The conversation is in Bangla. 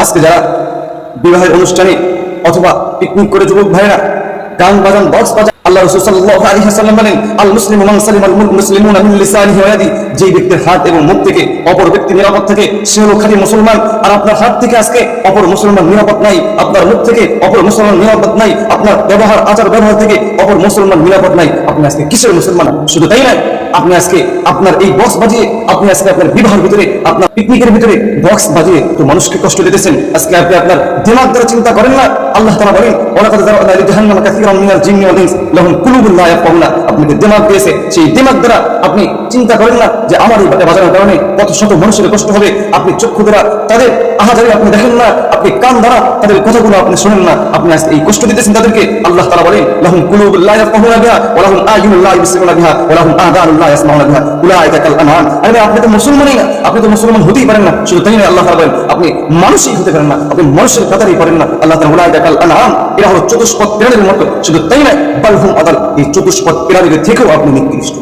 আজকে যারা বিবাহের অনুষ্ঠানে অথবা পিকনিক করে যুবক ভাইরা গান বাজান বক্স বাজান, আল্লাহ রাসূল সাল্লাল্লাহু আলাইহি ওয়াসাল্লাম বলেন, আল মুসলিমু মান সালিমাল মুসলিমুনা মিন লিসানিহি ওয়া ইয়াদিহি, যে ব্যক্তির হাত এবং মুখ থেকে অপর ব্যক্তি নিরাপদ থাকে সে হলো খাঁটি মুসলমান। আর আপনার হাত থেকে আজকে অপর মুসলমান নিরাপদ নাই, আপনার মুখ থেকে অপর মুসলমান নিরাপদ নাই, আপনার ব্যবহার আচার ব্যবহার থেকে অপর মুসলমান নিরাপদ নাই। আপনি আজকে কিসের মুসলমান? শুধু তাই নয়, আপনি আজকে আপনার এই বক্স বাজিয়ে আপনি আজকে আপনার বিবাহের ভিতরে আপনার পিকনিকের ভিতরে বক্স বাজিয়ে তো মানুষকে কষ্ট দিতেছেন। আজকে আপনি আপনার দিমাগ দ্বারা চিন্তা করেন না। আল্লাহ তাআলা বলেন, ওয়ালাকাদ যারা'না লিজাহান্নামা কাসীরাম মিনাল জিন্নি ওয়াল ইনস লাহুম কুলুবুন লা ইয়াফকাহুনা। আপনাকে দিমাগ দিয়েছে, সেই দিমাগ দ্বারা আপনি চিন্তা করেন না যে আমার এই বাজানোর কারণে কত শত মানুষের কষ্ট হবে। আপনি চক্ষু দ্বারা তাদের আহাজারি আপনি দেখেন না, আপনি কান দ্বারা তাদের কথাগুলো আপনি শোনেন না। আপনি আজকে এই কষ্ট দিতেছেন তাদেরকে। আল্লাহ তাআলা বলেন, লাহুম কুলুবুন লা ইয়াফকাহুনা বিহা ওয়া লাহুম আ'য়ুনুন লা ইবসিরুনা বিহা ওয়া লাহুম আযানুন লা ইয়াসমাউনা বিহা উলাইকা কাল আনআম। আরে আপনি তো মুসলমানই না, আপনি তো মুসলমান হতেই পারেন না। শুধু তাই না, আল্লাহ তাআলা বলেন আপনি মানুষই হতে পারেন না, আপনি মানুষের কাতারই পারেন না। আল্লাহ তাআলা উলাইকা কাল আনআম, এরা হলো চতুষ্পদ প্রাণীর মতো। শুধু তাই না, বাল হুম আদাল, এই চতুষ্পদ প্রাণীর থেকেও আপনি নিকৃষ্ট।